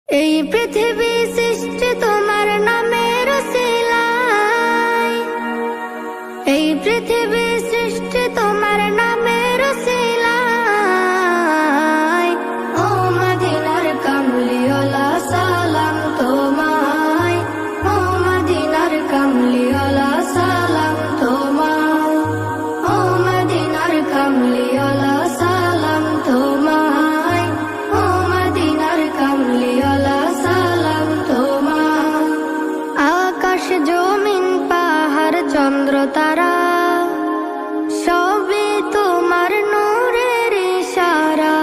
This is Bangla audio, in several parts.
এই পৃথিবী সৃষ্টি তোমার নামের উসিলায়, এই পৃথিবী সৃষ্টি তোমার নামের উসিলায়। ও মদিনার কামলিওয়ালা সালাম তোমায়, ও মদিনার কামলিওয়ালা সালাম তোমায়, ও মদিনার কামলিওয়ালা সালাম তোমায়, ও মদিনার কামলিওয়ালা সালাম তোমায়। আকাশ জমিন পাহাড় চন্দ্র তারা সবই তোমার নূরের ইশারা।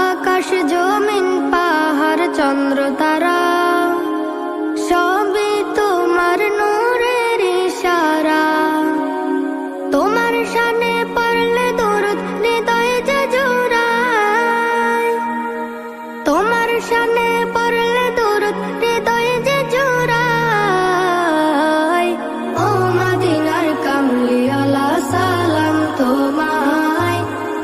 আকাশ জমিন পাহাড় চন্দ্র তারা সবই তোমার নূরের ইশারা। তোমার শানে পড়লে দরুদ হৃদয় যে জোড়ায়, তোমার শানে পড়লে দরুদ হৃদয় যে জোড়ায়। ও মদিনার কামলিওয়ালা সালাম তোমায়,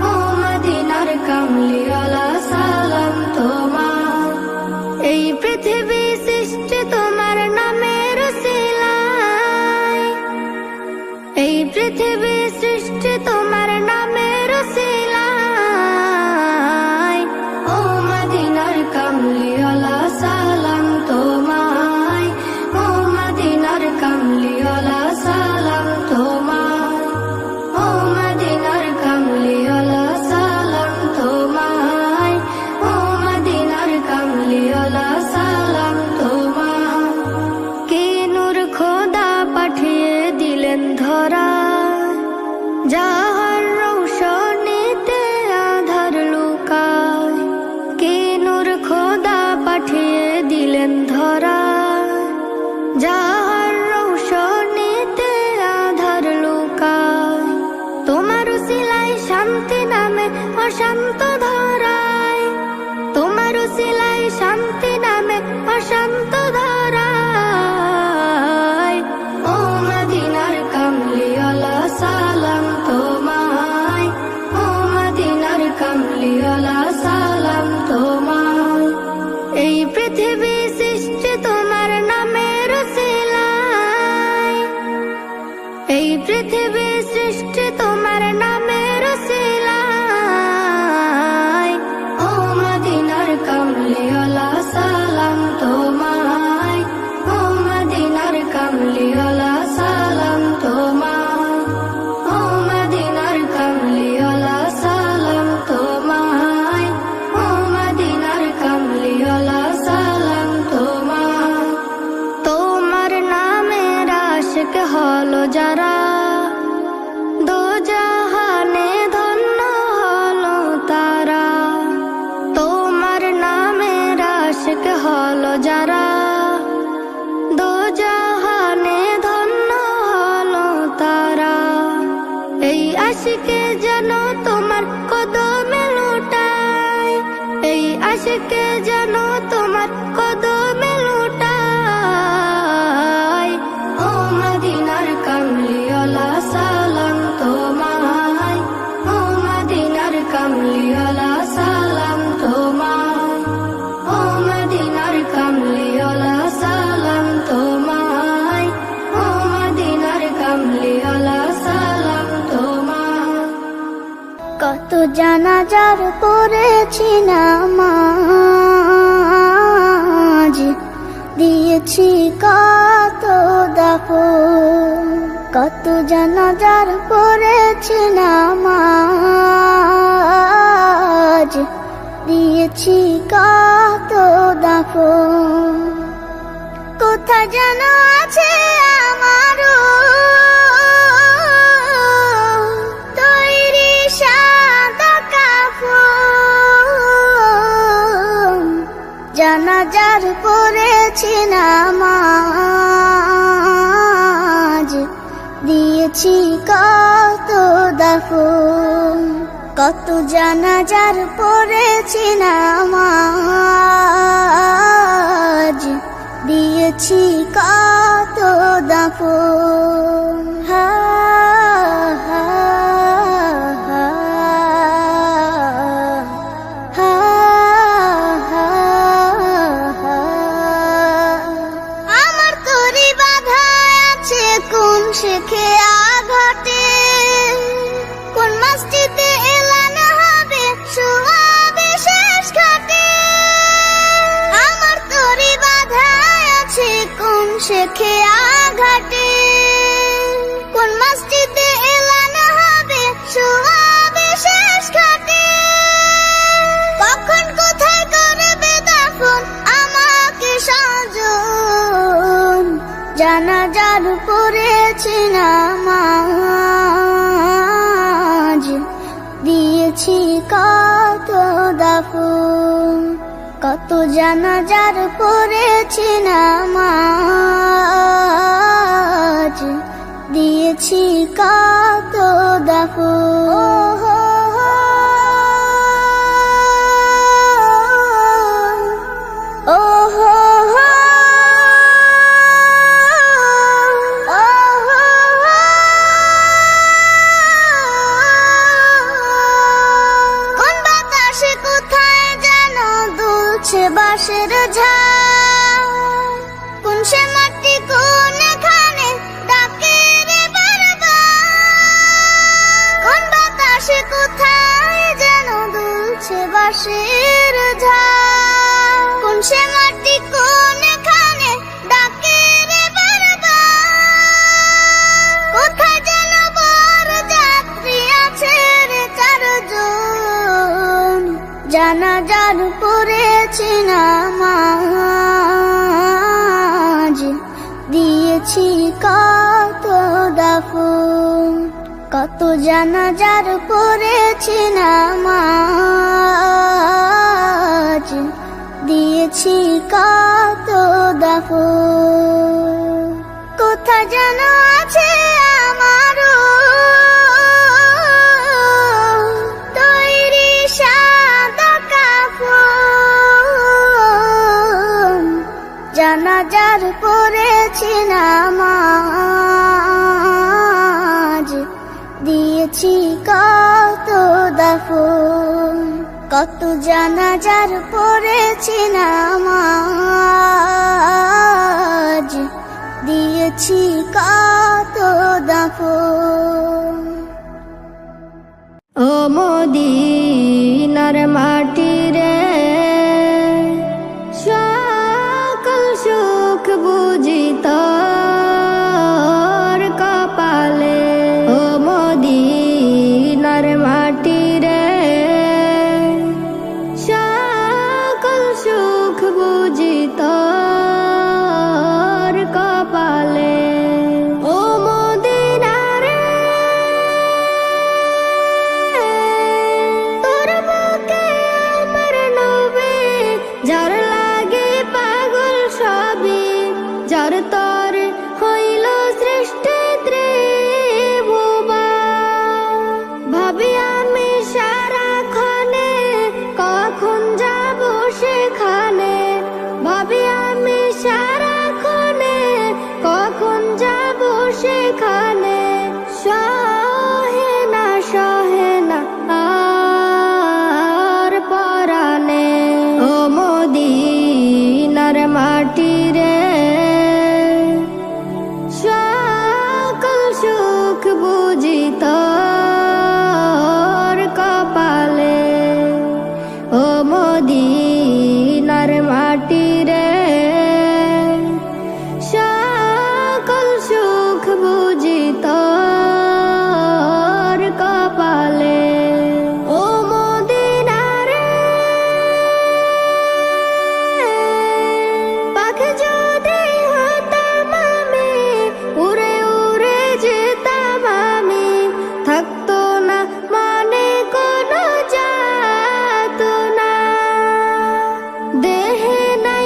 ও মদিনার কামলিওয়ালা সালাম তোমায়। এই পৃথিবী সৃষ্টি তোমার নামের উসিলায়, এই পৃথিবী সৃষ্টি তোমার নামের উসিলায়। ও মদিনার কামলিওয়ালা সালাম তোমায়, ও মদিনার কামলিওয়ালা সালাম তোমায়, ও মদিনার কামলিওয়ালা সালাম তোমায়, ও মদিনার কামলিওয়ালা সালাম তোমায়। কি নূর খোদা পাঠিয়ে দিলেন ধরা, যাহার রৌশনীতে আধার লুকায়। কি নূর খোদা পাঠিয়ে দিলেন ধরা, যাহার রৌশনীতে আধার লুকায়। তোমার উসিলায় শান্তি নামে অশান্ত ধরায়, তোমার উসিলায় শান্তি নামে অশান্ত ধরায়। ও মদিনার কামলিওয়ালা সালাম তোমায়, ও মদিনার কামলিওয়ালা সালাম তোমায়। এই পৃথিবী সৃষ্টি তোমার নামের উসিলায়, এই পৃথিবী সৃষ্টি তোমার নামের উসিলায়। ও মদিনার কামলিওয়ালা সালাম তোমায়, ও মদিনার কামলিওয়ালা সালাম তোমায়, ও মদিনার কামলিওয়ালা সালাম তোমায়, ও মদিনার কামলিওয়ালা সালাম তোমায়। তোমার নামের আশিক হলো যারা, দোজাহানে ধন্য হলো তারা। তোমার নামের আশিক হলো যারা, দোজাহানে ধন্য হলো তারা। এই আশিকে যেন তোমার কদমে লুটায়, এই আশিকে যেন তোমার কদমে লুটায়। ও মদিনার কামলিওয়ালা সালাম তোমায়, ও মদিনার কামলিওয়ালা সালাম তোমায়, ও মদিনার কামলিওয়ালা সালাম তোমায়, ও মদিনার কামলিওয়ালা সালাম তোমায়। কত জানাজার পড়েছি নামাজ, দিয়েছি কত দাফন। কত জানাজার পড়েছি নামাজ, দিয়েছি কত দাফন। কোথায় যেন আছে আমারও তৈরি সাদা কাফন। জানাজার পড়েছি নামাজ, দিয়েছি কত দাফন। কত জানাজার পড়েছি নামাজ, দিয়েছি কত দাফন। হা হা হা হা হা শেখে আঘাটে, কোন মসজিদে এলান হবে সোয়াবে শেষ ঘাটে। আমার তরি বাধায় আছে কোন শেখে আঘাটে, কোন মসজিদে এলান হবে সোয়াবে শেষ ঘাটে। কখন কোথায় করবে দাফন আমাকে সাজন, জানাজার পড়েছি নামাজ, দিয়েছি কত দাফন, কত জানাজার পড়েছি নামাজ, দিয়েছি কত দাফন। বাঁশের ঝাড়, কোন সে মাটি কোন এখানে ডাকে রে বারবার। কোন বাতাসে কোথায় যেন দুলছে বাঁশের ঝাড়, কোন সে মাটি কোন এখানে ডাকে রে বারবার। কোথায় যেন বর যাত্রী আছে রে চারজন, জানাজার পড়েছি নামাজ, দিয়েছি কত দাফন, কত জানাজার পড়েছি নামাজ, দিয়েছি কত দাফন। কোথায় যেন আছে আমারও তৈরি সাদা কাফন, জানাজার পড়েছি নামাজ, দিয়েছি কত দাফন, কত জানাজার পড়েছি নামাজ, দিয়েছি কত দাফন। ও মদিনার মাটি রে, সকল সুখ বুঝি তোর কপালে। ও মদিনার মাটি রে, সকল সুখ বুঝি তোর কপালে। ও মদিনা রে, তোর বুকে আমার নবী, যার লাগে পাগল সবই, যার তোর হইল সৃষ্টি ত্রিভুবন। ভাবি আমি সারাক্ষণে কখন যাব সেখানে, ভাবি আমি সারাক্ষণে কখন যাব সেখানে। সহে না আর পরাণে। ও মদিনার মাটি রে, সকল সুখ বুঝি তোর কপালে। ও মদিনার মাটি রে, সকল সুখ বুঝি তোর কপালে। ও মদিনা রে, পাখি যদি হতাম আমি, উড়ে উড়ে যেতাম আমি, থাকতো না মানে কোনো যাতনা। দেহে নাই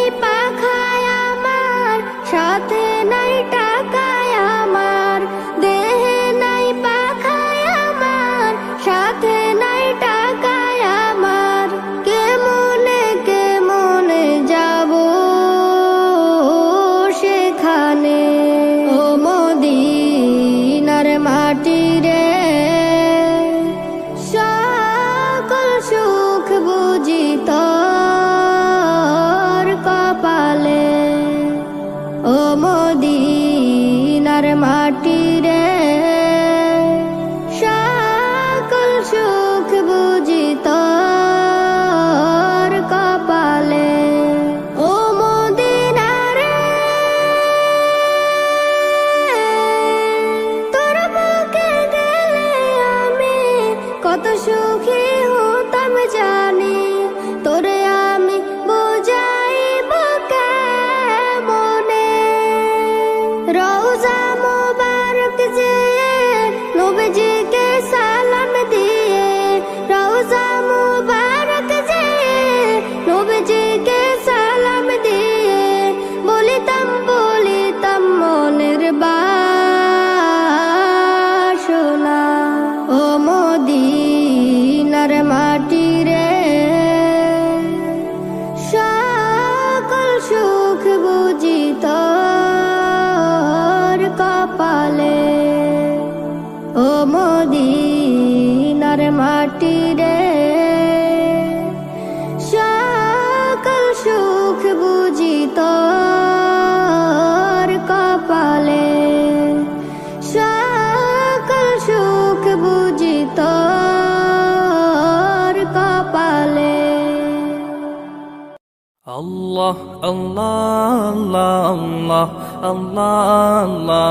Allah, Allah, Allah, Allah, Allah, Allah,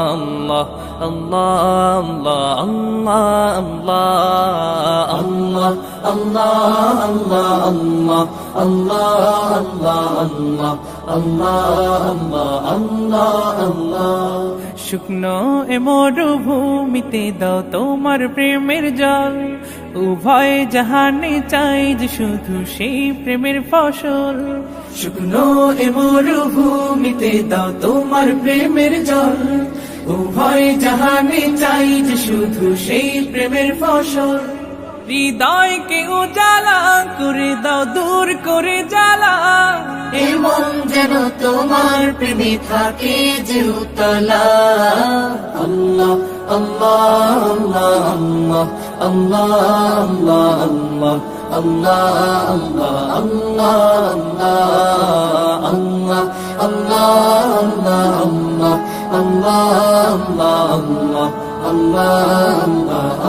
Allah, Allah, Allah, Allah, Allah, Allah, Allah, Allah, Allah. শুকনো এ মরুভূমিতে দাও তোমার প্রেমের জল, উভয় জাহানে চাই যে শুধু সেই প্রেমের ফসল। শুকনো এ মরুভূমিতে দাও তোমার প্রেমের জল, উভয় জাহানে চাই যে শুধু সেই প্রেমের ফসল। হৃদয়কে উজালা করে দাও, দূর করে জ্বালা, এমন যেন তোমার প্রেমে থাকে যে উতলা। আল্লাহ, আল্লাহ, আল্লাহ, আল্লাহ, আল্লাহ, আল্লাহ, আল্লাহ, আল্লাহ,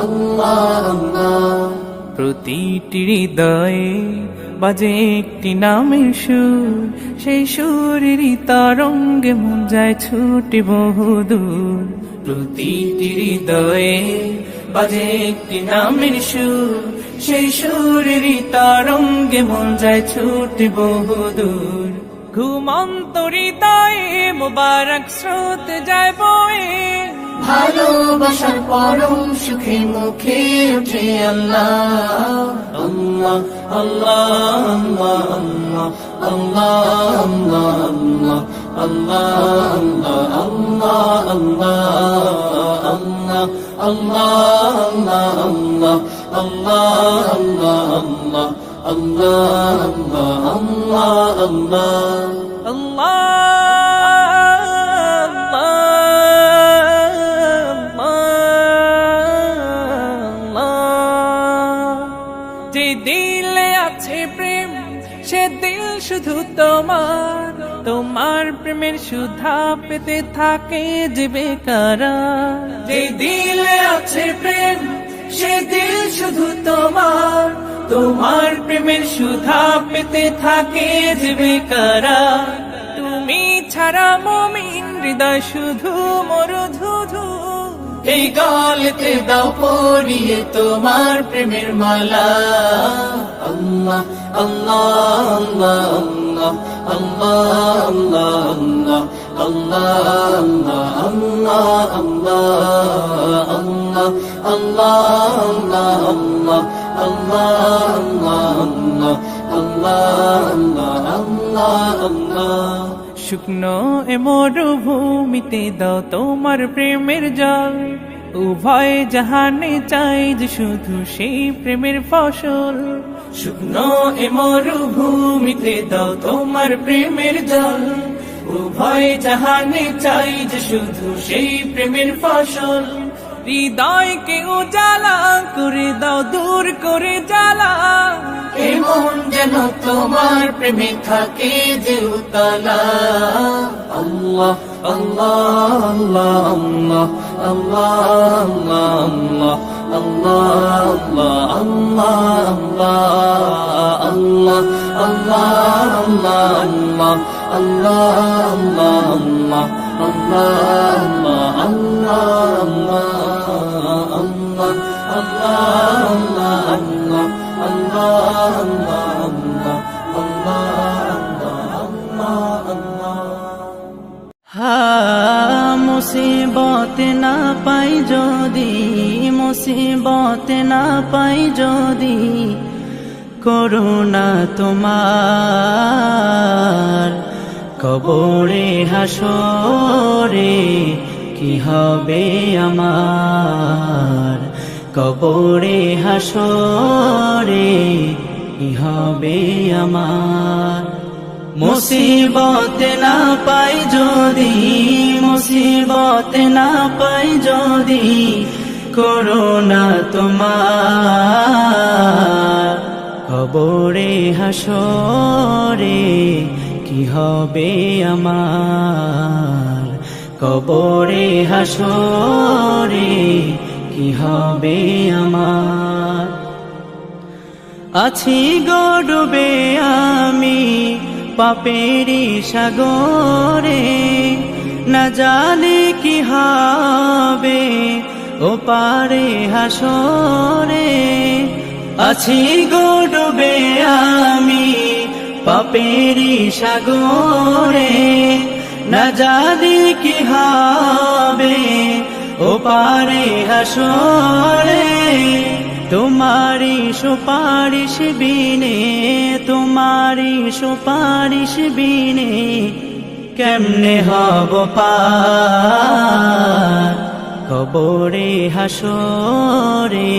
আল্লাহ, আল্লাহ। প্রতিটি হৃদয়ে বাজে একটি নামের সুর, সেই সুরেরই তরঙ্গে মন যায় ছুটে বহুদূর। প্রতিটি হৃদয়ে বাজে একটি নামের সুর, সেই সুরেরই তরঙ্গে মন যায় ছুটে বহুদূর। ঘুমন্ত হৃদয়ে মোবারক স্রোত যায় বয়ে, ভালোবাসার পরম সুখে মুখে উঠে আল্লাহ, আল্লাহ, আল্লাহ, আল্লাহ, আল্লাহ, আল্লাহ, আল্লাহ, যে দিলে আছে প্রেম সে দিল শুধু তোমার, তোমার প্রেমের সুধা পেতে থাকে যে বেকারার। যে দিলে আছে প্রেম সে দিল শুধু তোমার, তোমার প্রেমের সুধা পেতে থাকে যে বেকারার। তুমি ছাড়া মুমিন হৃদয় শুধু মরুধুধু, এই গলেতে দাও পরিয়ে তোমার প্রেমের মালা। আল্লাহ, আল্লাহ, আল্লাহ, আল্লাহ, আল্লাহ, আল্লাহ, আল্লাহ, আল্লাহ। শুকনো এ মরুভূমিতে দাও তোমার প্রেমের জল, উভয় জাহানে চাই যে শুধু সেই প্রেমের ফসল। শুকনো এ মরুভূমিতে দাও তোমার প্রেমের জল, উভয় জাহানে চাই যে শুধু সেই প্রেমের ফসল। হৃদয়কে উজালা করে দাও, দূর করে জ্বালা, এমন যেন তোমার প্রেমে থাকে যে উতলা। আল্লাহ, আল্লাহ, আল্লাহ, আল্লাহ, আল্লাহ, আল্লাহ, মুসিবত না পাই যদি, মুসিবত না পাই যদি, করুণা তোমার কবরে হাসরে কি হবে আমার, কবরে হাসরে কি হবে আমার। মুসিবত না পাই যদি, মুসিবত না পাই যদি, করুণা তোমার কবরে হাসরে কি হবে আমার, কবরে হাসরে কি হবে আমার। আছি গো ডুবে আমি পাপেরি সাগরে, না জানি কি হবে ও পারে হাসরে। আছি গো ডুবে আমি পাপেরি সাগরে, না জানি কি হবে ও পারে হাসরে। তোমারি সুপারিশ বিনে, তোমারি সুপারিশ বিনে কেমনে হব পার। কবরে হাসরে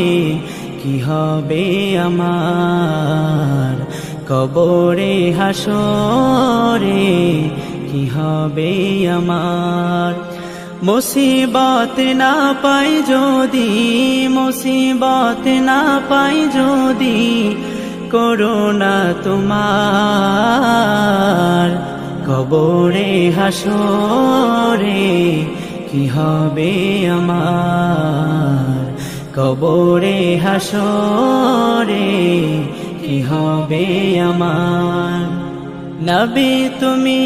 কি হবে আমার, কবরে হাসরে কি হবে আমার। মুসিবত না পাই যদি, মুসিবত না পাই যদি করুণা তোমার। কবরে হাসরে কি হবে আমার, কবরে হাসরে কি হবে আমার। নবী তুমি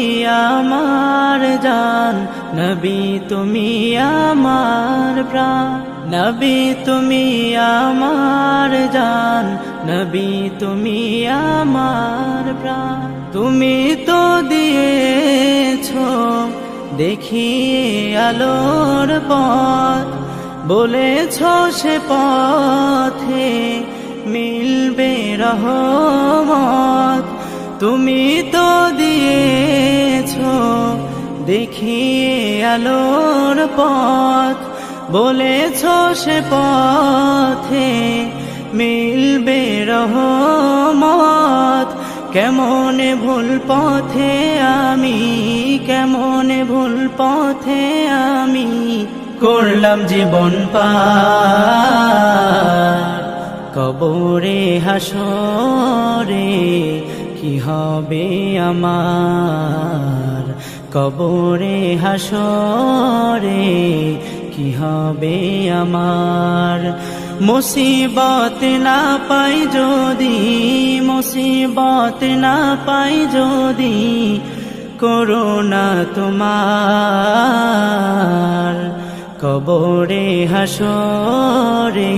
আমার জান, নবী তুমি আমার প্রাণ, নবী তুমি আমার জান, নবী তুমি আমার প্রাণ। তুমি তো দিয়েছো দেখিয়ে আলোর পথ, বলেছো সে পথে মিলবে রহমত। তুমি তো দিয়েছো দেখিয়ে আলোর পথ, বলেছো সে পথে মিলবে রহমত। কেমনে ভুল পথে আমি, কেমনে ভুল পথে আমি করলাম জীবন পার। কবরে হাসরে কি হবে আমার, কবরে হাসরে কি হবে আমার। মুসিবত না পাই যদি, মুসিবত না পাই যদি করুণা তোমার। কবরে হাসরে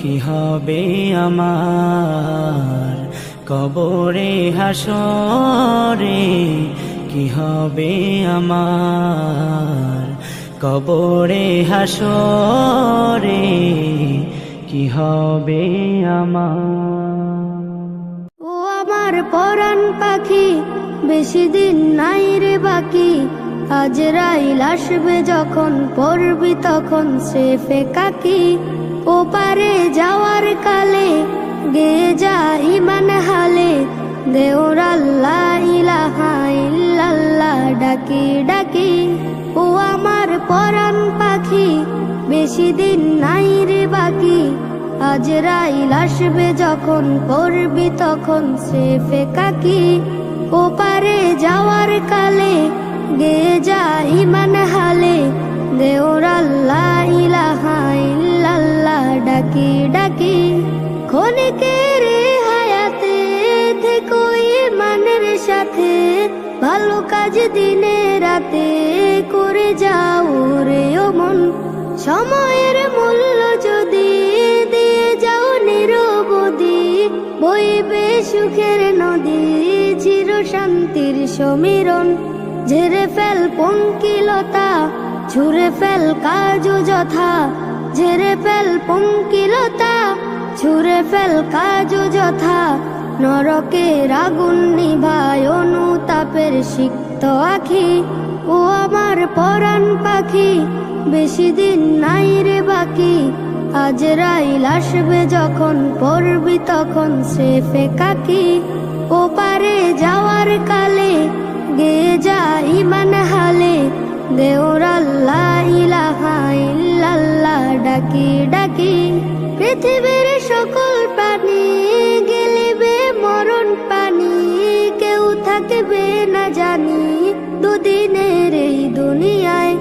কি হবে আমার, কবরে হাসরে কি হবে আমার, কবরে হাসরে কি হবে আমার। ও আমার পরাণ পাখি বেশি দিন নাই রে বাকি, আজরাইল আসবে যখন পড়বি তখন সে ফেকাকি। ও পারে যাওয়ার কালে গে যা ইমান হালে, দেওর আল্লাহ ইলাহা ইল্লাল্লাহ ডাকি ডাকি। ও আমার পরাণ পাখি বেশি দিন নাই রে বাকি, আজরাইল আসবে যখন পড়বি তখন সে ফেকাকি। ও পারে যাওয়ার কালে গে যা ইমান হালে, দেওর আল্লাহ ইলাহা ইল্লাল্লাহ ডাকি ডাকি। ক্ষণিকের হায়াতে থেকো ইমানের সাথে, ভালো কাজ দিনে রাতে করে যাও রে ও মন। সময়ের মূল্য যদি দিয়ে যাও নিরবধি, বইবে সুখের নদী চির শান্তির সমীরণ। ঝেড়ে ফেল পঙ্কিলতা, ছুঁড়ে ফেল কাজ যথা, ঝেড়ে ফেল পঙ্কিলতা, ছুঁড়ে ফেল কাজ যথা। নরকের আগুন নিভায় অনুতাপের সিক্ত আখি। ও আমার পরাণ পাখি বেশি দিন নাই রে বাকি, আজরাইল আসবে যখন পড়বি তখন সে ফেকাকি। ও পারে যাওয়ার কালে গে যা ইমান হালে, দেওর আল্লাহ ইলাহা ইল্লাল্লাহ ডাকি ডাকি। পৃথিবীর সকল প্রাণী গেলিবে মরণ পানি, কেউ থাকবে না জানি দুদিনের এই দুনিয়ায়।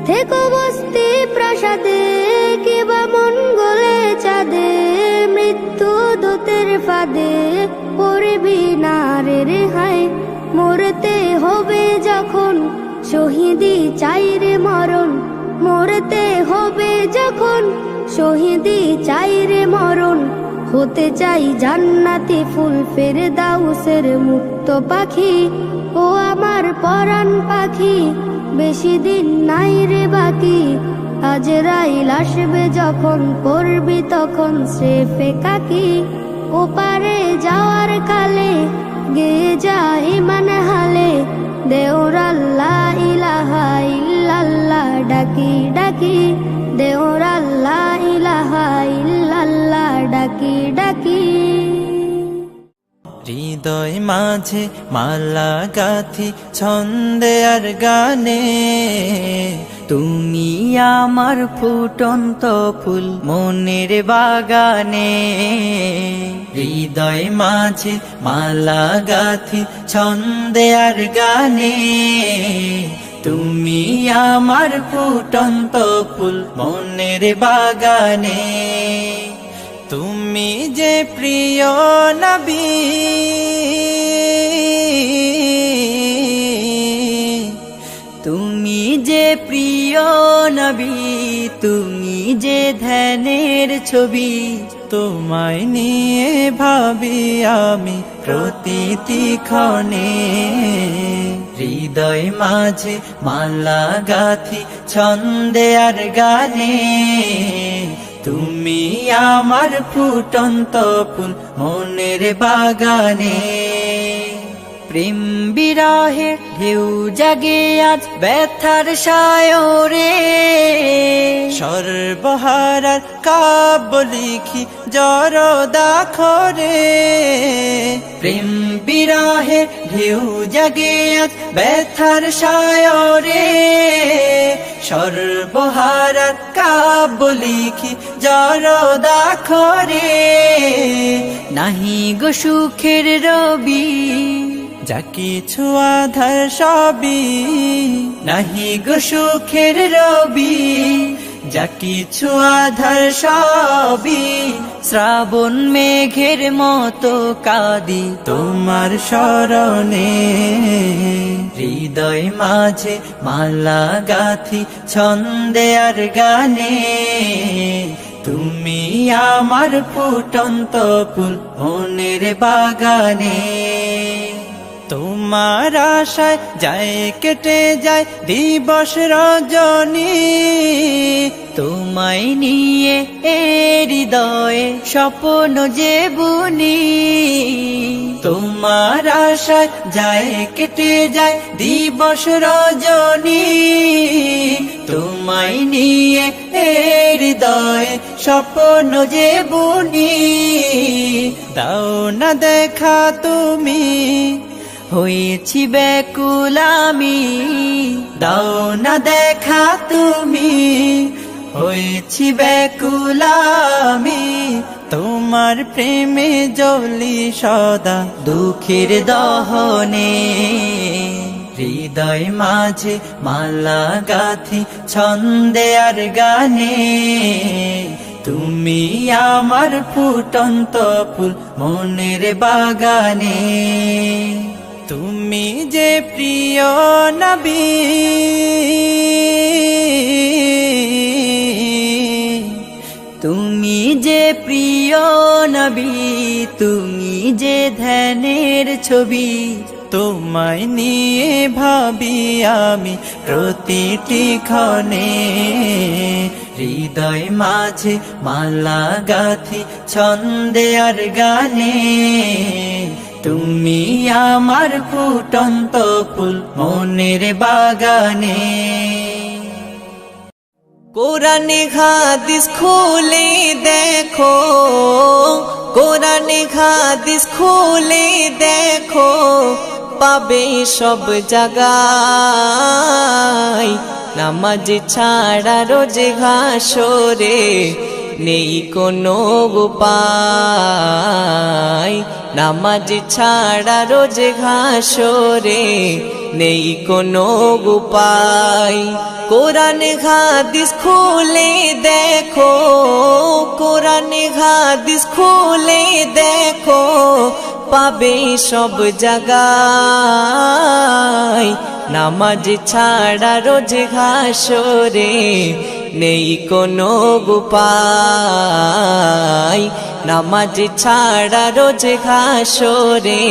থেকো বস্তি প্রাসাদে কিবা মঙ্গলে চাঁদে, মৃত্যু দূতের ফাঁদে পড়বি না রে রেহাই। মরতে হবে যখন শহীদি চাই রে মরণ, মরতে হবে যখন শহীদি চাই রে মরণ। হতে চাই জান্নাতি ফুল ফেরদাউসের মুক্ত পাখি, ও আমার পরাণ পাখি বেশি দিন নাই রে বাকি। আজরাইল আসবে যখন করবি তখন স্রেফে কাকি, ওপারে যাওয়ার কালে গেয়ে যা ইমান হালে, দেওর আল্লাহ ইলাহা ইল্লাল্লাহ ডাকি ডাকি, দেওর আল্লাহ ইলাহা ইল্লাল্লাহ ডাকি ডাকি। হৃদয় মাঝে মালা গাথি ছন্দে আর গানে, তুমি আমার ফুটন্ত ফুল মনের বাগানে। হৃদয় মাঝে মালা গাথি ছন্দে আর গানে, তুমি আমার ফুটন্ত ফুল মনের বাগানে। তুমি যে প্রিয় নবী, তুমি যে প্রিয় নবী, তুমি যে ধ্যানের ছবি। তোমায় নিয়ে ভাবি আমি প্রতিটি ক্ষণে। হৃদয় মাঝে মালা গাথি ছন্দে আর গানে, তুমি আমার ফুটন্ত ফুল মনের বাগানে। প্রেম বিরহে ঢেউ জাগে আজ ব্যথার সায়রে, সর্বহারার কাব্য লিখি জরদাখরে। প্রেম বিরহে ঢেউ জাগে আজ ব্যথার সায়রে, সর্বহারার কাব্য লিখি জরদাখরে। নাহি গো সুখের রবি, যা কিছু আধার সবই, নাহি গো সুখের রবি, যা কিছু আধার সবই। শ্রাবণ মেঘের মতো কাঁদি তোমার শরণে। হৃদয় মাঝে মালা গাথি ছন্দে আর গানে, তুমি আমার ফুটন্ত ফুল মনের বাগানে। তোমার আশায় যায় কেটে যায় দিবস রজনী, তোমায় নিয়ে এ হৃদয়ে স্বপ্ন যে বুনি। তোমার আশায় যায় কেটে যায় দিবস রজনী, তোমায় নিয়ে এ হৃদয়ে স্বপ্ন যে বুনি। দাও না দেখা তুমি, হয়েছি ব্যাকুল আমি, দাও না দেখা তুমি, হয়েছি ব্যাকুল আমি। তোমার প্রেমে জ্বলি সদা দুঃখের দহনে। হৃদয় মাঝে মালা গাথি ছন্দে আর গানে, তুমি আমার ফুটন্ত ফুল মনের বাগানে। তুমি যে প্রিয় নবী, তুমি যে প্রিয় নবী, তুমি যে ধ্যানের ছবি। তোমায় নিয়ে ভাবি আমি প্রতিটি ক্ষণে। হৃদয় মাঝে মালা গাথি ছন্দে আর গানে, তুমি আমার ফুটন্ত ফুল মনের বাগানে। কোরআনে হাদিস খুলে দেখো, কোরআনে হাদিস খুলে দেখো, পাবে সব জায়গায়। নামাজ ছাড়া রোজ হাসরে নেই কোনো উপায়, নামাজ ছাড়া রোজ হাসরে নেই কোনো উপায়। কোরআন হাদিস খুলে দেখো, কোরআন হাদিস খুলে দেখো, পাবে সব জায়গায়। নামাজ ছাড়া রোজ হাসরে নেই কোনো উপায়। নামাজ ছাড়া রোজ হাসরে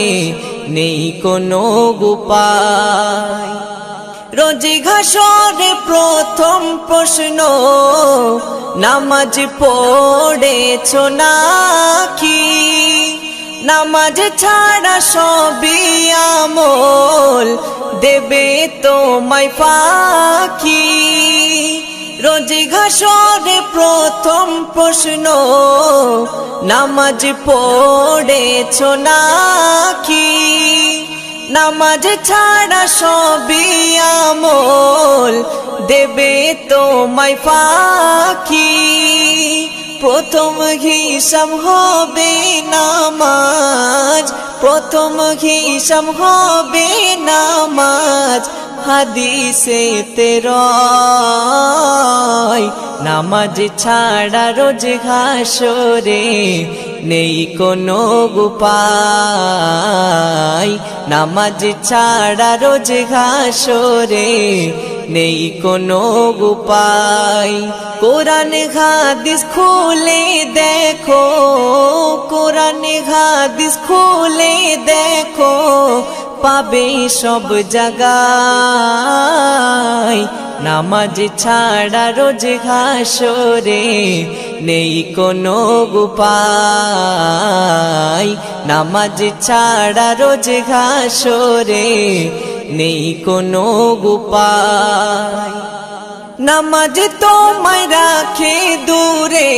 নেই কোনো উপায়। রোজ হাসরে প্রথম প্রশ্ন, নামাজ পড়েছো নাকি? নামাজ ছাড়া সবই আমল দেবে তোমায় ফাঁকি। রোজ হাসরে প্রথম প্রশ্ন, নামাজ পড়েছো নাকি? নামাজ ছাড়া সবই আমল দেবে তোমায় ফাঁকি। প্রথম হিসাব হবে নামাজ, প্রথম হিসাব হবে নামাজ। হাদিসেতে রয় নামাজ ছাড়া রোজ হাসরে নেই কোনো উপায়। নামাজ ছাড়া রোজ হাসরে নেই কোনো উপায়। কোরআন হাদিস খুলে দেখো, কোরআন হাদিস খুলে দেখো, পাবে সব জায়গায়। নামাজ ছাড়া রোজ হাসরে নেই কোনো উপায়। নামাজ ছাড়া রোজ হাসরে নেই কোনো উপায়। নামাজ তোমায় রাখে দূরে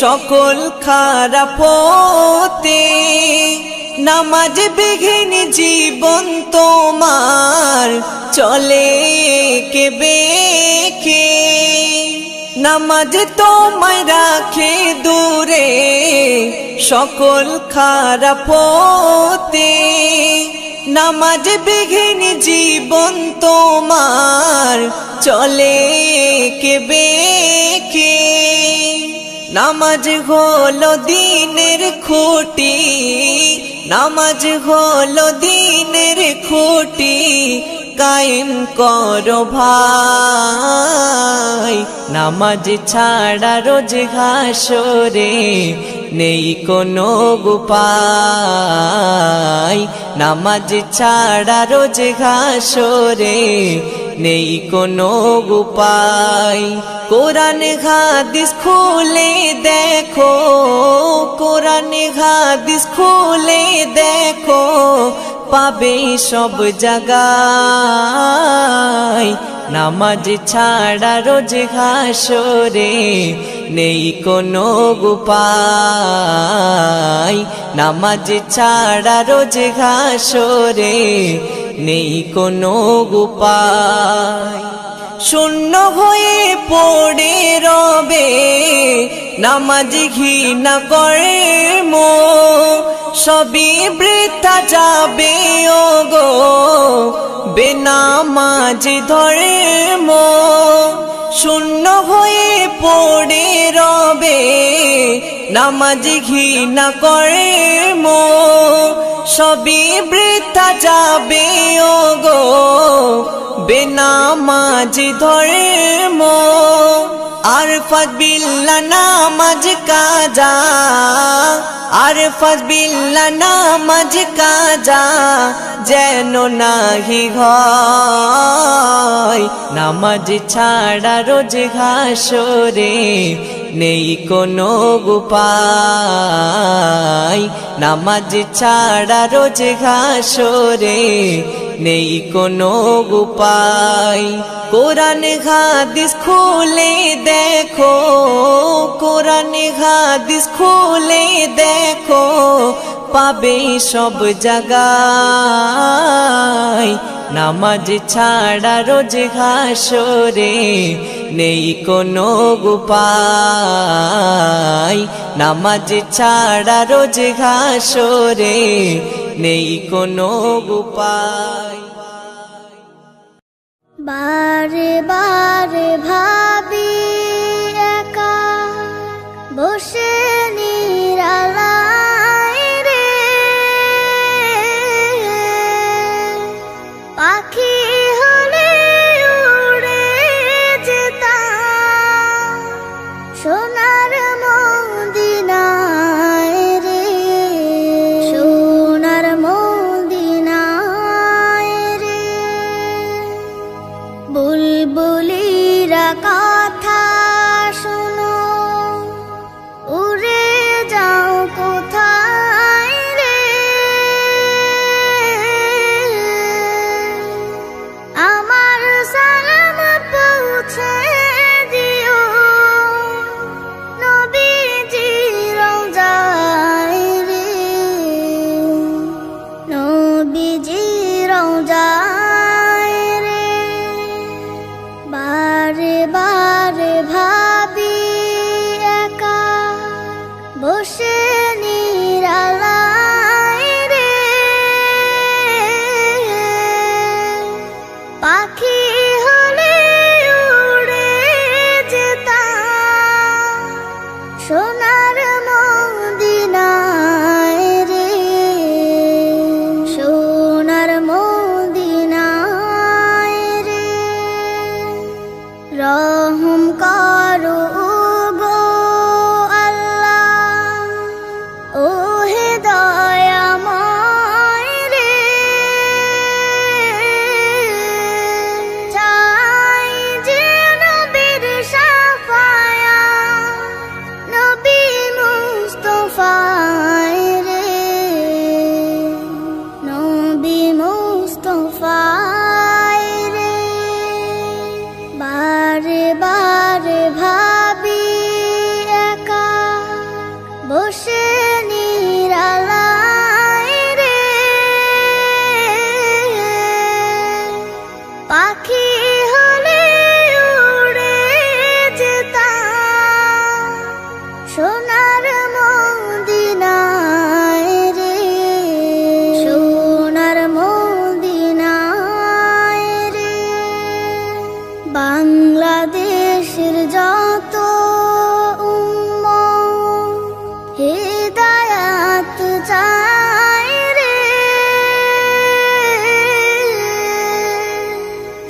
সকল খারাপ হতে। নামাজ বিঘিন জীবন তোমার চলে কে বেকে। নামাজ তোমায় রাখে দূরে সকল খারাপ হতে। নামাজ বিঘিন জীবন তোমার চলে কে বেকে। নামাজ হলো দিনের খুঁটি, নামাজ হলো দিনের খুঁটি। কায়েম করো ভাই। নামাজ ছাড়া রোজ হাসরে নেই কোনো উপায়। নামাজ ছাড়া রোজ হাসরে নেই কোনো উপায়। কোরআন হাদিস খুলে দেখো, কোরআন হাদিস খুলে দেখো, পাবে সব জায়গায়। নামাজ ছাড়া রোজ হাসরে নেই কোনো উপায়। নামাজ ছাড়া রোজ হাসরে নেই কোনো উপায়। শূন্য হয়ে পড়ে রবে নামাজ ঘৃণা করে মো। সবই বৃথা যাবে ওগো বেনামাজ ধর্ম। শূন্য হয়ে পড়ে রবে নামাজ ঘৃণা করে মো। সবই বৃথা যাবে ওগো বেনামাজ ধর্ম। আরফাত বিল্লাহ নামাজ কাজা, আরফাত বিল্লাহ নামাজ কাজা যেন নাহি হয়। নামাজ ছাড়া রোজ হাসরে নেই কোনো উপায়। নামাজ ছাড়া রোজ হাসরে নেই কোনো উপায়। কোরআন হাদিস খুলে দেখো, কোরআন হাদিস খুলে দেখো, পাবে সব জায়গায়। নামাজ ছাড়া রোজ হাসরে নেই কোনো উপায়। নামাজ ছাড়া রোজ হাসরে নেই কোনো উপায়। বারে বারে ভাবি একা বসে নিরালায় রে, নবীজি রওজায় রে বারে বারে ভাবি একা বসে নিরালায় রে পাখি হলে উড়ে যেতাম সোনার মদিনায় রে সোনার মদিনায় রে রহম করো গো আল্লাহ ও হে দয়াময় রে চাই যে নবীর শাফায়াত নবী মুস্তাফায় রে নবী মুস্তাফায় রে বারে বারে ভাবি একা বসে নিরালায় রে পাখি হলে উড়ে যেতাম সোনার মদিনায় রে সোনার মদিনায় রে বাংলাদেশের যত উম্মত হিদায়াত চায় রে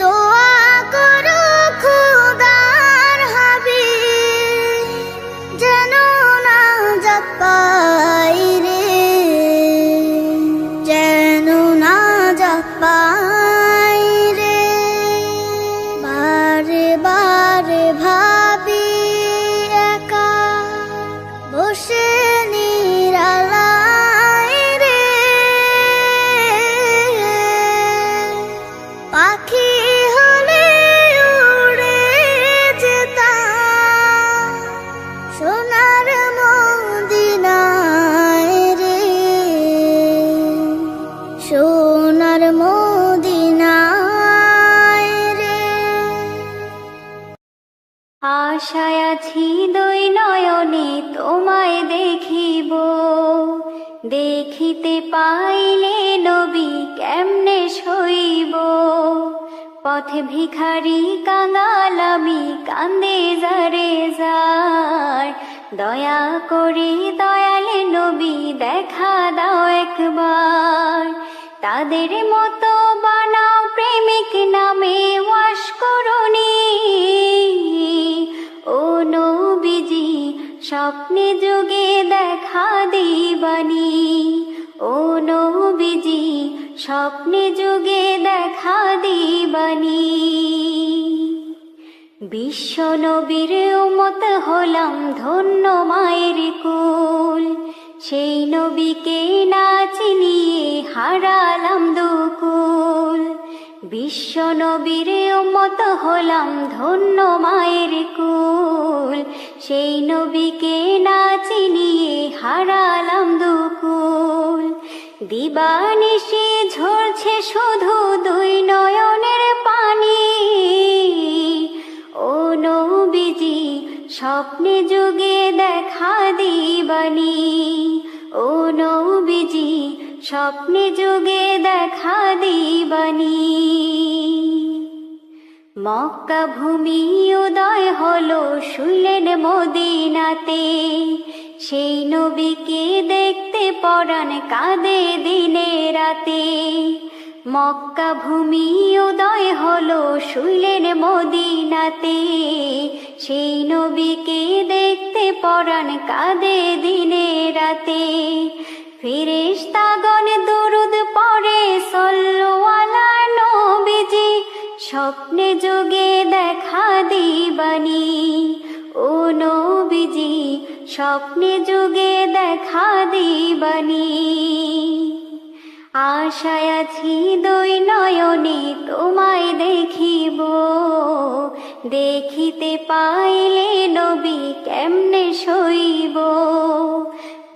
দোয়া করো খোদার হাবিব যেন নাজাত পাই রে যেন নাজাত পাই রে বারে বারে ভাবি একা বসে নিরালায় রে পাখি হলে উড়ে যেতাম সোনার মদিনায় রে সোনার মদিনায় রে আশায় আছি দুই নয়নে তোমায় দেখিব দেখিতে পাইলে নবী কেমনে সইব পথে ভিখারি কাঙাল আমি কান্দে যারে যার দয়া করে দয়ালে নবী দেখা দাও একবার তাদের মতো বানাও প্রেমিক নামে ওয়াস করুনি ও নবীজি স্বপ্নে যুগে দেখা দিবানি ও নবীজি স্বপ্নে যুগে দেখা দিবানি বিশ্ব নবীর উম্মত হলাম ধন্য মায়ের কুল সেই নবীকে না চিনিয়ে হারালাম দুকুল বিশ্ব নবীর উম্মত হলাম ধন্য মায়ের কুল সেই নবীকে না চিনিয়ে হারালাম দুকুল দিবানিশি ঝরছে শুধু দুই নয়নের পানি ও নবীজি স্বপ্নে যুগে দেখা দিবানি ও নবীজি স্বপ্নে যুগে দেখা দিবানি মক্কা ভূমি উদয় হলো শুইলেন মদিনাতে সেই নবীকে দেখতে পরাণ কাঁদে দিনে রাতে মক্কা ভূমি উদয় হলো শুইলেন মদিনাতে সেই নবীকে দেখতে পরাণ কাঁদে দিনে রাতে ফেরেশতাগণ দুরুদ পড়ে সাল্লাল্লাহু আলা নবীজি স্বপ্নে যুগে দেখা দিবানি ও নবীজি স্বপ্নে যুগে দেখা দিবানি আশায় আছি দুই নয়নে তোমায় দেখিব দেখিতে পাইলে নবী কেমনে সইব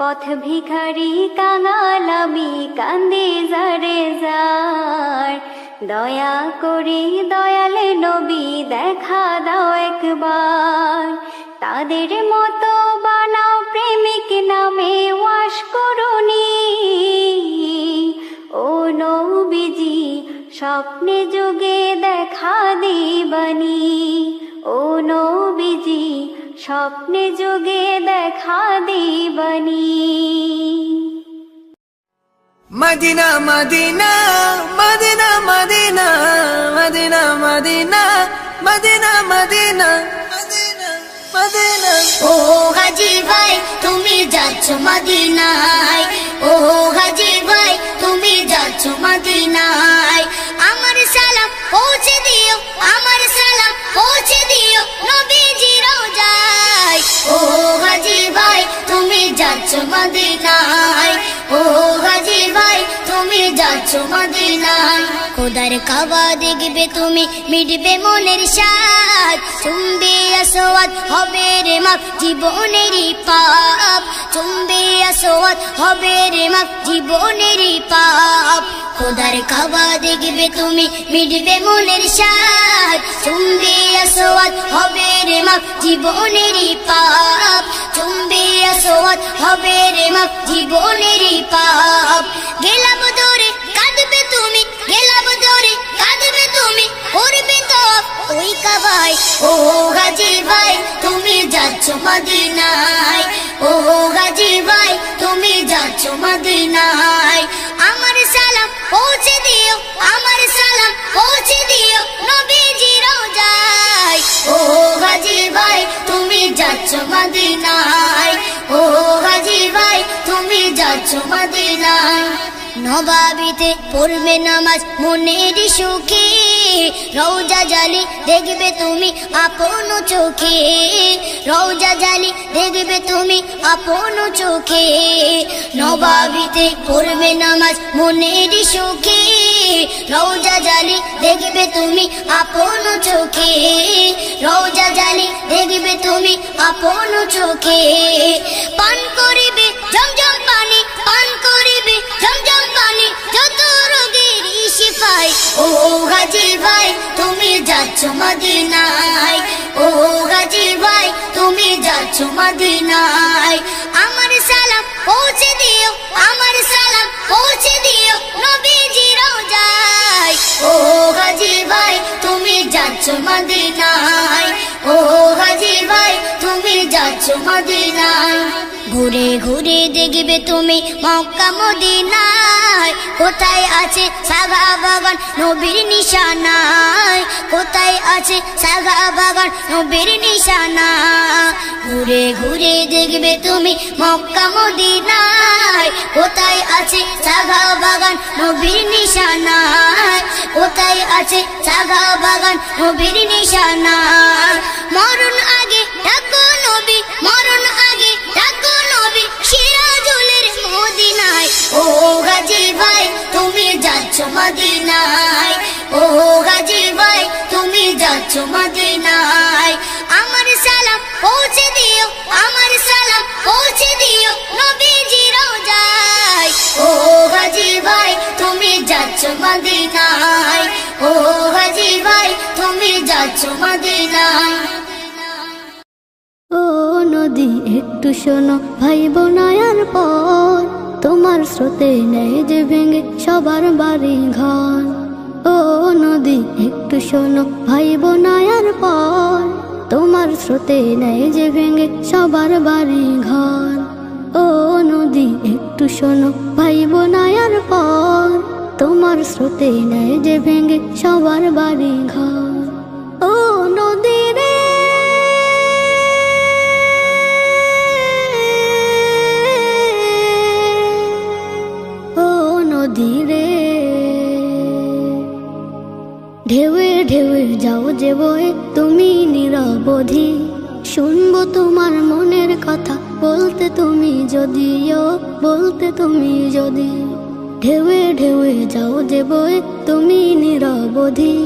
পথ ভিখারি কাঙাল আমি কান্দি যারে যার, দয়া করি দয়ালে নবী দেখা দাও একবার। তাদের মতো বানাও প্রেমিক নামে ওয়াস করুনি, ও নবীজি স্বপ্নে যুগে দেখা দিবানি, ও নবীজি স্বপ্নে যুগে দেখা দিবানি। Medina Medina Medina Medina Medina Medina Medina Medina Medina. ও গাজী ভাই তুমি যাচ্ছ মদিনায়, ও গাজী ভাই তুমি যাচ্ছ মদিনায়। আমার সালাম পৌঁছে দিও, আমার সালাম পৌঁছে দিও নবীজি রওজায়। ও গাজী ভাই তুমি যাচ্ছ মদিনায়, ও গাজী ভাই তুমি যাচ্ছ মদিনায়। খোদার কাবা দেখবে তুমি মিটবে মনের স্বাদ, চুম্বে আসওয়াদ হবে রে মাপ জীবনেরই পাপ, চুম্বে আসওয়াদ হবে রে মাপ জীবনেরই পাপ। খোদার কাবা দেখবে তুমি মিটবে মনের স্বাদ, চুম্বে আসওয়াদ হবে রে মাপ জীবনেরই পাপ, চুম্বে আসওয়াদ হবে রে মাপ জীবনেরই পাপ। গেলাম দূরে কাঁদবে তুমি, গেলাম দূরে কাঁদবে তুমি, করবে তো ওই কাবায়। ও গাজী ভাই তুমি যাচ্ছ মদিনায়, ও গাজী ভাই তুমি যাচ্ছ মদিনায়। আমার সালাম পৌঁছে দিও, আমার সালাম পৌঁছে দিও নবীজি রওজায়। ও গাজী ভাই তুমি যাচ্ছ মদিনায়, ও গাজী ভাই তুমি যাচ্ছ মদিনায়। নবাবিতে পড়বে নামাজ মনের সুখে, রওজা জালি দেখবে তুমি আপন চোখে, রওজা জালি দেখবে তুমি আপন চোখে। নবাবিতে পড়বে নামাজ মনের সুখে, রওজা জালি দেখবে তুমি আপন চোখে, রওজা জালি দেখবে তুমি আপন চোখে। পান করিবে জমজম পানি, পান করিবে জমজম পানি, যত রোগের শিফায়। ও গাজী ভাই তুমি যাচ্ছ মদিনায়, ও গাজী ভাই তুমি যাচ্ছ মদিনায়। আমার সালাম পৌঁছে দিও, আমার সালাম পৌঁছে দিও নবীজি রওজায়। ও গাজী ভাই তুমি যাচ্ছ মদিনায়, ও গাজী ভাই তুমি যাচ্ছ মদিনায়। ঘুরে ঘুরে দেখবে তুমি মক্কা মদিনায়, কোথায় আছে সাগা বাগান নবীর নিশানায়, কোথায় আছে সাগা বাগান নবীর নিশানা। ঘুরে ঘুরে দেখবে তুমি মক্কা মদিনায়, কোথায় আছে সাগা বাগান নবীর নিশানায়, কোথায় আছে সাগা বাগান নবীর নিশানা। মরণ আগে ডাকো নবী, মরণ আগে ডাকো নবী সিরাজুলের মদিনায়। ও গাজী ভাই তুমি যাচ্ছ মদিনায়, ও গাজী ভাই তুমি যাচ্ছ মদিনায়। আমার সালাম পৌঁছে দিও, আমার সালাম পৌঁছে দিও নবীজি রওজায়। ও গাজী ভাই তুমি যাচ্ছ মদিনায়, ও গাজী ভাই তুমি যাচ্ছ মদিনায়। ও নদী একটু শোনো ভাই বোনায়ার পর, তোমার স্রোতে নেই যে ভেঙে সবার বাড়ি ঘর। ও নদী একটু শোনো ভাই বোনায়ার পর, তোমার স্রোতে নেই যে ভেঙে সবার বাড়ি ঘর। ও নদী একটু শোনো ভাই বোনায়ার পর, তোমার স্রোতে নেই যে ভেঙে সবার বাড়ি ঘর। ও নদী রে ধীরে ঢেউয়ে ঢেউয়ে যাও যে বয়ে তুমি নিরবধি, শুনবো তোমার মনের কথা বলতে তুমি যদিও, বলতে তুমি যদি। ঢেউয়ে ঢেউয়ে যাও যে বয়ে তুমি নিরবধি,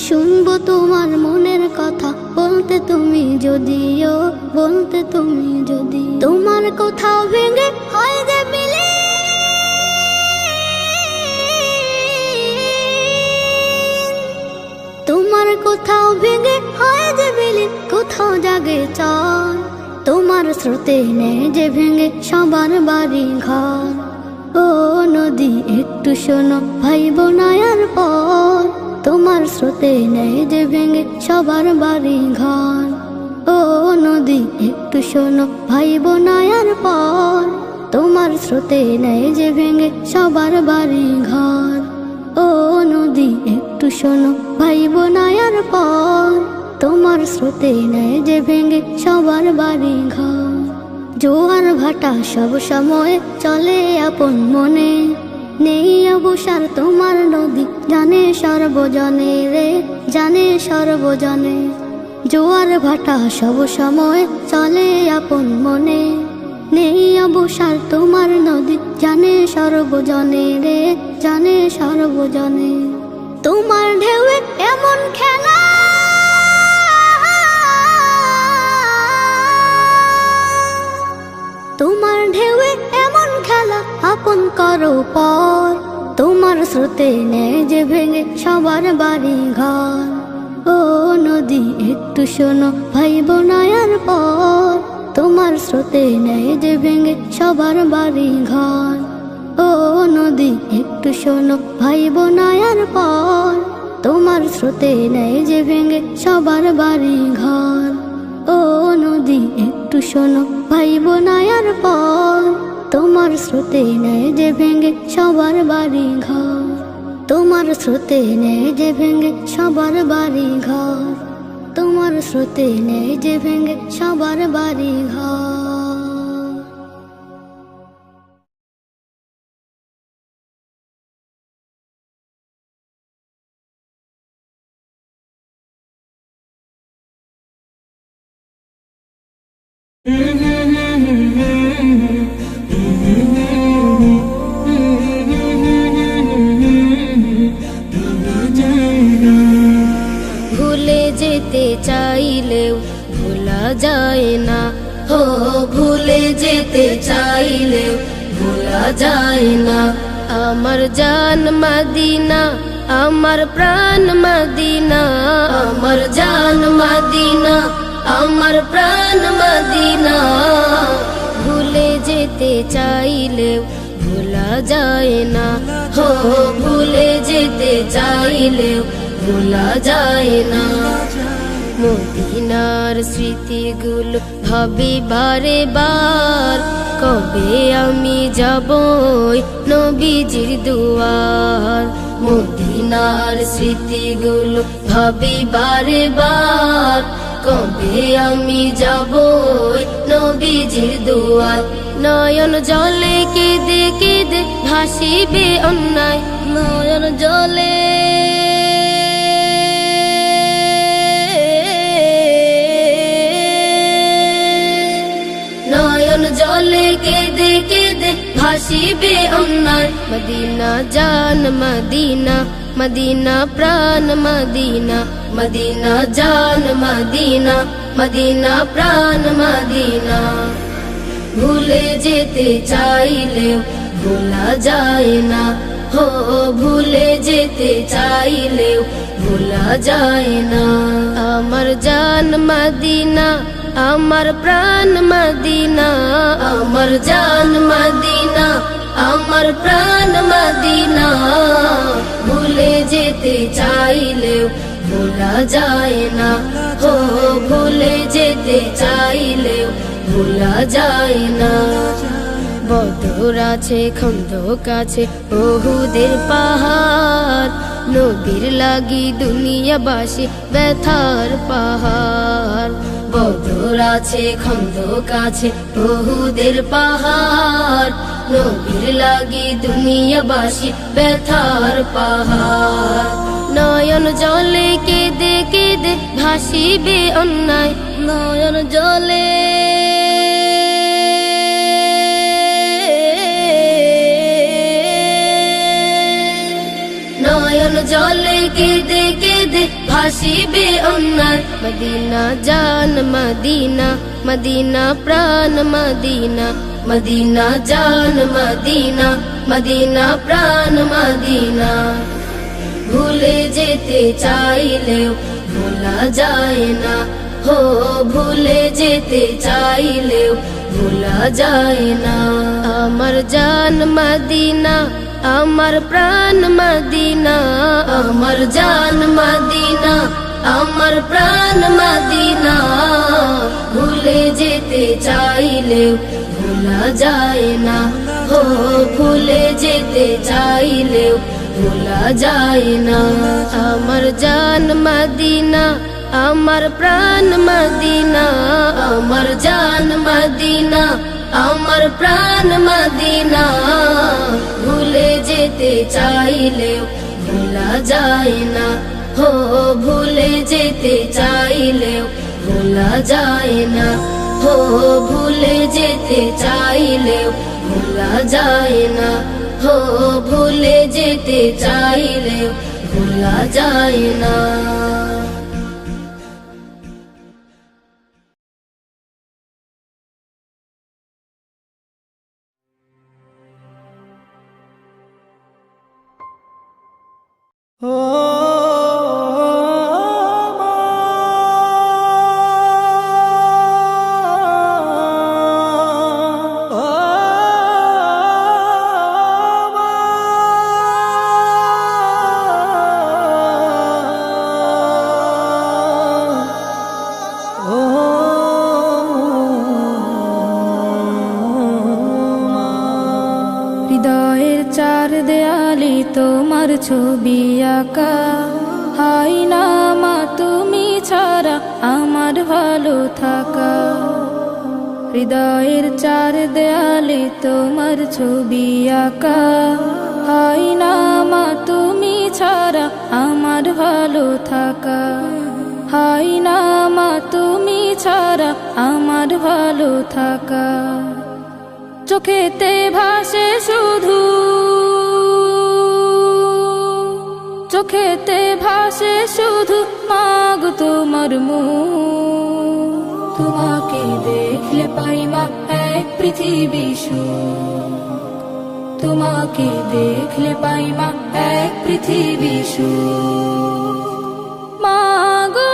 শুনবো তোমার মনের কথা, বলতে তুমি যদিও, বলতে তুমি যদি তোমার কোথাও ভেঙে হয় যে মিলে, তোমার কোথাও ভেঙে হয় যে বিলীন, কোথাও জাগে চর তোমার স্রোতে নেই যে ভেঙে সবার বাড়ি ঘর। ও নদী একটু শোনো ভাই বোনায়ার পর, তোমার স্রোতে নেই যে ভেঙে সবার বাড়ি ঘর। ও নদী একটু শোনো ভাই বোনায়ার পর, তোমার স্রোতে নেই যে ভেঙে সবার বাড়ি ঘর। ও নদী একটু শোনো ভাই বোনায়ার পর, তোমার স্রোতে নেই যে ভেঙে সবার বাড়ি ঘর। জোয়ার ভাটা সব সময় চলে আপন মনে, নেই অবসর তোমার নদী জানে সর্বজনে রে, জানে সর্বজনে। জোয়ার ভাটা সব সময় চলে আপন মনে, নেই অবসর তোমার নদী জানে সর্বজনে রে, জানে সর্বজনে। তোমার ঢেউয়ে এমন খেলা, তোমার ঢেউয়ে এমন খেলা আপন করো পর, তোমার স্রোতে নেই যে ভেঙে সবার বাড়ি ঘর। ও নদী একটু শোনো ভাই বোনায়ার পর, তোমার স্রোতে নেই যে ভেঙে সবার বাড়ি ঘর। ও নদী একটু শোনো ভাই বোনায়ার পর, তোমার স্রোতে নেই যে ভেঙে সবার বাড়ি ঘর। ও নদী একটু শোনো ভাই বোনায়ার পর, তোমার স্রোতে নেই যে ভেঙে সবার বাড়ি ঘর। তোমার স্রোতে নেই যে ভেঙে সবার বাড়ি ঘর, তোমার স্রোতে নেই যে ভেঙে সবার বাড়ি ঘর। ভুলে যেতে চাইলেও ভোলা যায় না, হো ভুলে যেতে চাইলেও ভোলা যায় না। আমার জান মদিনা, আমার প্রাণ মদিনা, আমার জান মদিনা, আমার প্রাণ মদিনা। ভুলে যেতে চাইলেও ভোলা যায় না, হো ভুলে যেতে চাইলেও ভোলা যায় না। মদিনার স্মৃতিগুলো ভাবি বারে বার, কবে আমি যাব নবীজির দুয়ার। মদিনার স্মৃতিগুলো ভাবি বারে বার, কবে আমি যাব নবীজির দুয়ার। নয়ন জলে কেঁদে কেঁদে ভাসিবে অন্যায়, নয়ন জলে জলে কেঁদে কেঁদে ভাসিবে অন্যায়। মদিনা জান মদিনা, মদিনা প্রাণ মদিনা, মদিনা জান মদিনা, মদিনা প্রাণ মদিনা। ভুলে যেতে চাইলেও ভোলা যায় না, হো ভুলে যেতে চাইলেও ভোলা যায় না। আমার জান মদিনা, আমার প্রাণ মদিনা, আমার জান মদিনা, আমার প্রাণ মদিনা। ভুলে যেতে চাইলেও ভোলা যায় না, হো ভুলে যেতে চাইলেও ভোলা যায় না। বদর আছে খন্দক আছে উহুদের পাহাড়, নবীর লাগি দুনিয়াবাসী ব্যথার পাহাড়। বদর আছে খন্দক আছে উহুদের পাহাড়, নবীর লাগি দুনিয়াবাসী ব্যথার পাহাড়। নয়ন জলে কেঁদে কেঁদে ভাসিবে অন্যায়, নয়ন জলে নয়ন জলে কেঁদে কেঁদে ভাসিবে অন্যায় মদিনা জান মদিনা মদিনা প্রাণ মদিনা মদিনা জান মদিনা মদিনা প্রাণ মদিনা ভুলে যেতে চাইলেও ভোলা যায় না হো ভুলে যেতে চাইলেও ভোলা যায় না আমার জান মদিনা আমার প্রাণ মদিনা আমার জান মদিনা আমার প্রাণ মদিনা ভুলে যেতে চাইলেও ভোলা যায় না হো ভুলে যেতে চাইলেও ভোলা যায় না আমার জান মদিনা আমার প্রাণ মদিনা আমার জান মদিনা আমার প্রাণ মদিনা ভুলে যেতে চাইলেও ভোলা যায় না হো ভুলে যেতে চাইলেও ভোলা যায় না হো ভুলে যেতে চাইলেও ভোলা যায় না হো ভুলে যেতে চাইলেও ভোলা যায় না হৃদয়ের চার দেয়ালে তোমার ছবি আঁকা হাই না মা তুমি ছাড়া আমার ভালো থাকা হৃদয়ের চার দেয়ালে তোমার ছবি আঁকা হাই না মা তুমি ছাড়া আমার ভালো থাকা হাই না মা তুমি ছাড়া আমার ভালো থাকা চোখেতে ভাসে শুধু চোখেতে ভাসে শুধু মাগ তোমার মুখ তোমাকে দেখলে পাই মা এক পৃথিবী সুখ তোমাকে দেখলে পাই মা এক পৃথিবী সুখ মাগো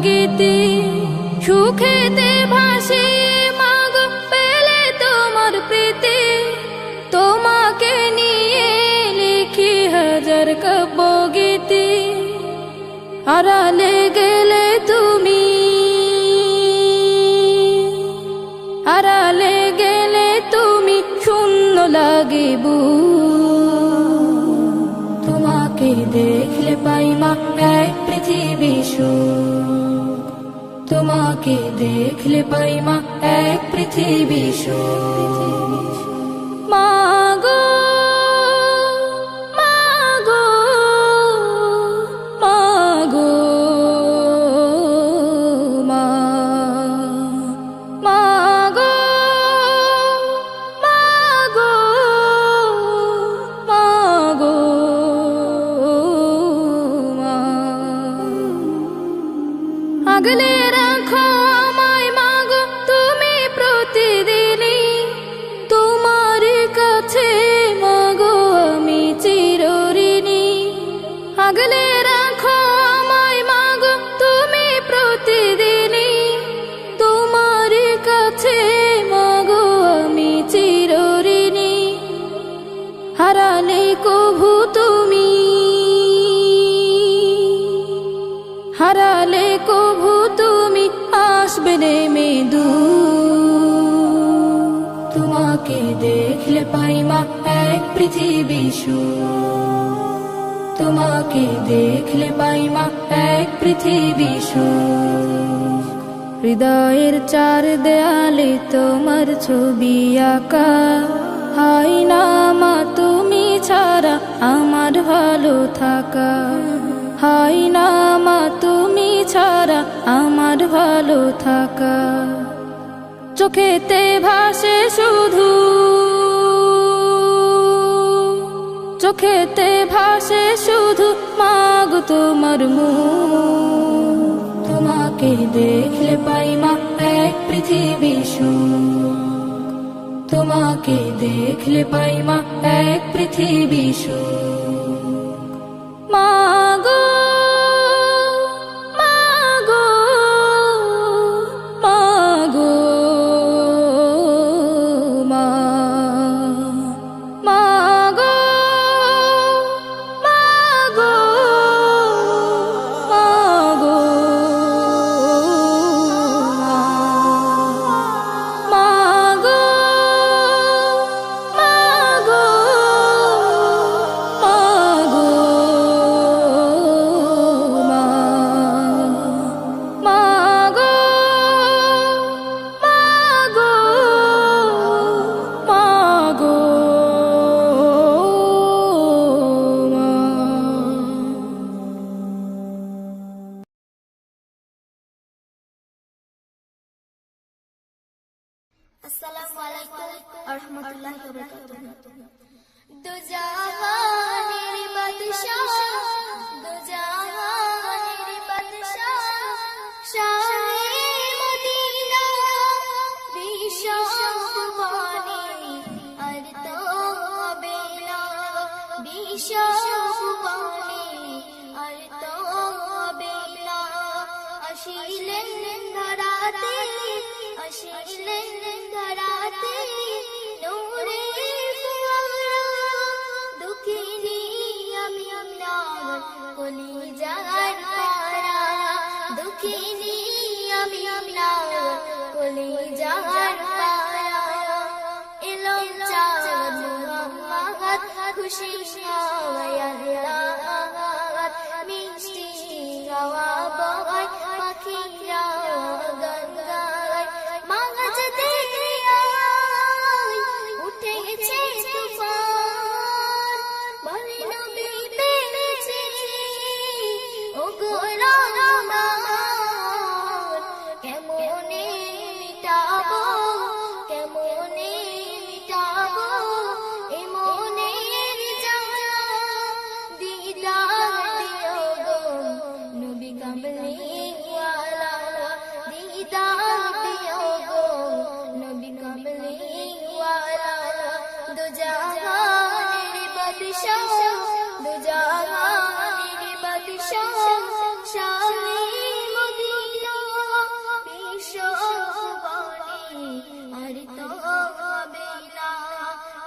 গীতি সুখেতে ভাসি মাগো পেলে তোমার প্রীতি তোমাকে নিয়ে লিখি হাজার কাব্য গীতি আড়ালে গেলে তুমি আড়ালে গেলে তুমি শূন্য লাগে তোমাকে দেখলে পাই মা এক পৃথিবী সুখ তোমাকে দেখলে পাই মা এক পৃথিবী সুখ মাগো মাগো মাগো মা মাগো মাগো মাগো মা আগলে রাখো আমায় মাগো তুমি প্রতিদিনই তোমার কাছে মাগো আমি চিরঋণী আগলে রাখো আমায় মাগো তুমি প্রতিদিনই তোমার কাছে মাগো আমি চিরঋণী হারালে কভু তুমি হারালে কভু তুমি আসবে নেমে তোমাকে দেখলে পাই মা এক পৃথিবী সুখ। তোমাকে দেখলে পাই মা এক পৃথিবী সুখ। হৃদয়ের চার দেয়ালে তোমার ছবি আঁকা, হাই না মা তুমি ছাড়া আমার ভালো থাকা, হাই না মা তুমি ছাড়া আমার ভালো থাকা। চোখেতে ভাসে শুধু, চোখেতে ভাসে শুধু মাগো তোমার মুখ। তোমাকে দেখলে পাই মা এক পৃথিবী সুখ। তোমাকে দেখলে পাই মা এক পৃথিবী সুখ। মাগো মাগো মাগো মা, মাগো মাগো মাগো মাগো মাগো মাগো মা, মাগো মাগো মাগো মা। আসসালামু আলাইকুম ওয়া রাহমাতুল্লাহি ওয়া বারাকাতুহু। দো জাহানের বাদশাহ, দো জাহানের বাদশাহ, শাহে মদিনা বিশ্ব কুরবানি আর তো হবে না, বিশ্ব কুরবানি আর তো হবে না। আসিলেন ধরাতে, আসিলেন ধরাতে নূরের ফোয়ারা, দুঃখিনী আমি আপনার কলিজার পারা, দুঃখিনী আমি আপনার কলিজার পারা। এলো চাঁদ মুহাম্মদ খুশি হয় আল্লাহ, মিষ্টি গাওয়া বয় পাখিরা গান গায়। মাঝ দরিয়ায় উঠেছে তুফান, বলে নবী পেয়েছে ওগো রহমান। কেমনে মিটাবো, কেমনে মিটাবো এ মনের জ্বালা, দিদার দিও গো নবী কামলিওয়ালা, দিদার দিও গো নবী কামলিওয়ালা। দো জাহানের বাদশাহ, দো জাহানের বাদশাহ, শাহে মদিনা বিশ্ব কুরবানি আর তো হবে না,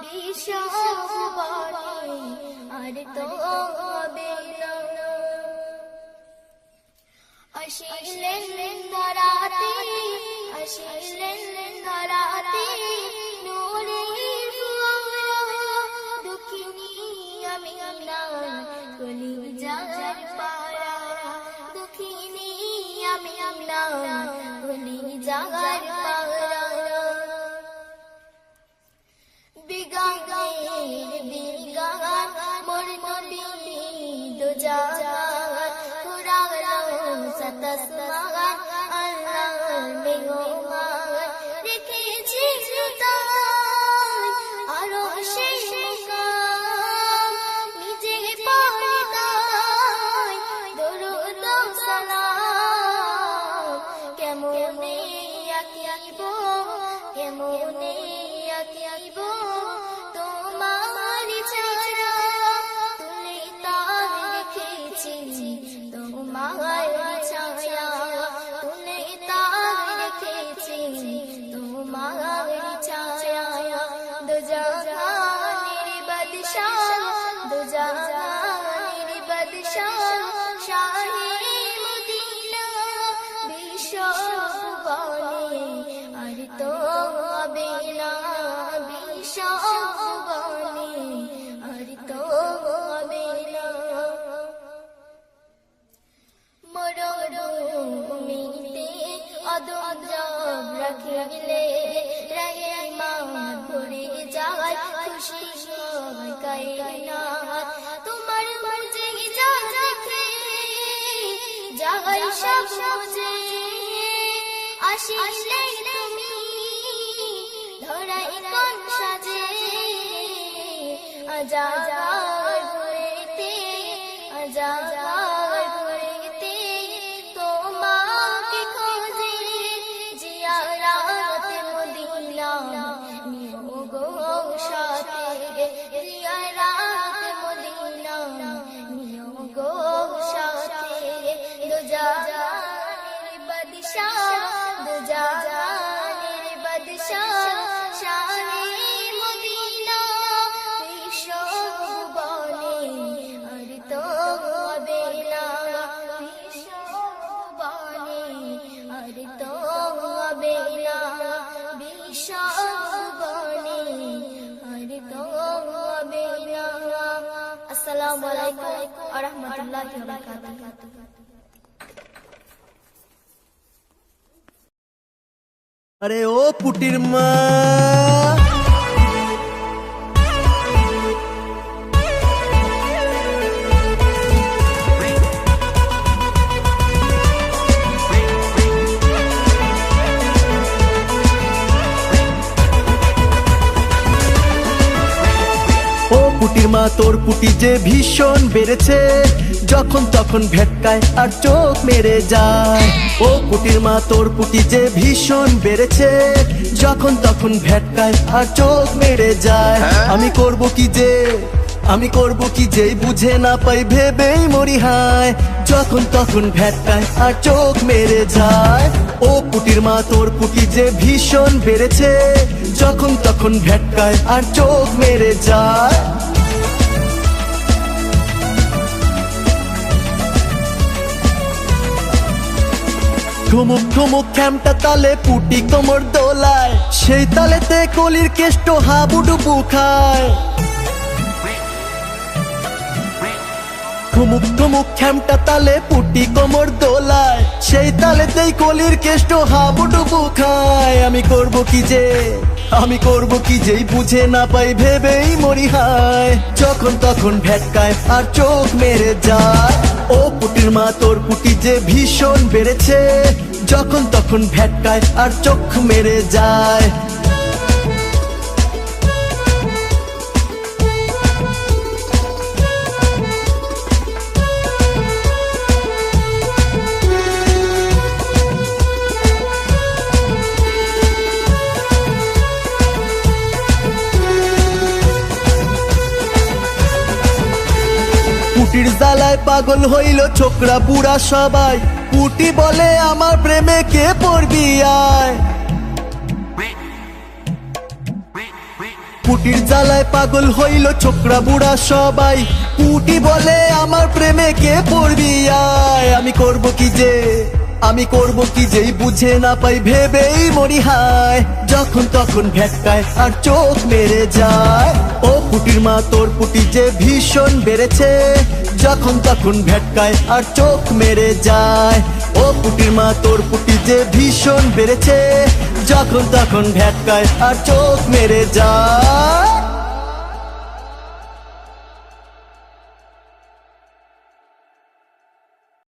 বিশ্ব কুরবানি আর তো হবে না। আসিলেন ধরাতে, আসিলেন ধরাতে নূরের ফোয়ারা, দুঃখিনী আমি আপনার কলিজার পারা, দুঃখিনী আমি আপনার কলিজার পারা। বিগানের বিগান মোর নবী দো জাহান, কুরান সাতাসমান আল্লাহর মেহমান। রেখেছি তাই আরশে মুকাম, নিজে পড়ে তাই দরুদ ও সালাম। কেমনে আঁকিব, কেমনে আঁকিব তোমার ছায়া, তুলে তার রেখেছি তোমার ছায়া, তুলে তার রেখেছি সব বুঝে আসিলে তুমি ধরাই কোন সাজে আজাবার ঘুরেতে আজাবার ঘুরেতে তোমাকে খোঁজে জিয়ারাত মদিনা নিও গো সাথে জিয়ারাত মদিনা নিও গো সাথে দো জাহানের বাদশাহ দো জাহানের বাদশাহ শানে মদিনা বিশ্ব বনে আর তো হবে না বিশ্ব বনে আর তো হবে না বিশ্ব বনে আর তো হবে না। আসসালামু আলাইকুম ওয়া রাহমাতুল্লাহি ওয়া বারাকাতুহু। আরে ও পুটির মা, ও পুটির মা তোর পুটি যে ভীষণ বেড়েছে, যখন তখন ভেটকায় আর চোখ মেরে যায়। ও পুটির মা তোর পুটি যে ভীষণ বেড়েছে, যখন তখন ভেটকায় আর চোখ মেরে যায়। আমি করব কি যে আমি করব কি যে বুঝে না পাই ভেবেই মরি হায়, যখন তখন ভেটকায় আর চোখ মেরে যায়। ও পুটির মা তোর পুটি যে ভীষণ বেড়েছে, যখন তখন ভেটকায় আর চোখ মেরে যায়। ঠুমুক ঠুমুক খ্যামটা তালে পুটি কোমর দোলায়, সেই তালেতে কলির কেষ্ট হাবুডুবু খায়। ঠুমুক ঠুমুক খ্যামটা তালে পুটি কোমর দোলায়, সেই তালেতেই কলির কেষ্ট হাবুডুবু খায়। আমি করব কি যে আমি করব কি যেই বুঝে না পাই ভেবেই মরি হায়, যখন তখন ভেটকায় আর চোখ মেরে যায়। ও পুটির মা তোর পুটি যে ভীষণ বেড়েছে, যখন তখন ভেটকায় আর চোখ মেরে যায়। পুটির জ্বালায় পাগল হইল ছোকরা বুড়া সবাই, পুটি বলে আমার প্রেমে কে পড়বি আয়। পুটির জ্বালায় পাগল হইল ছোকরা বুড়া সবাই, পুটি বলে আমার প্রেমে কে পড়বি আয়। আমি করব কি যে আমি করব কি যেই বুঝে না পাই ভেবেই মরি হায়, যখন তখন ভেটকায় আর চোখ মেরে যায়। ও পুটির মা তোর পুটি যে ভীষণ বেড়েছে, যখন তখন ভেটকায় আর চোখ মেরে যায়। ও পুটির মা তোর পুটি যে ভীষণ বেড়েছে, যখন তখন ভেটকায় আর চোখ মেরে যায়।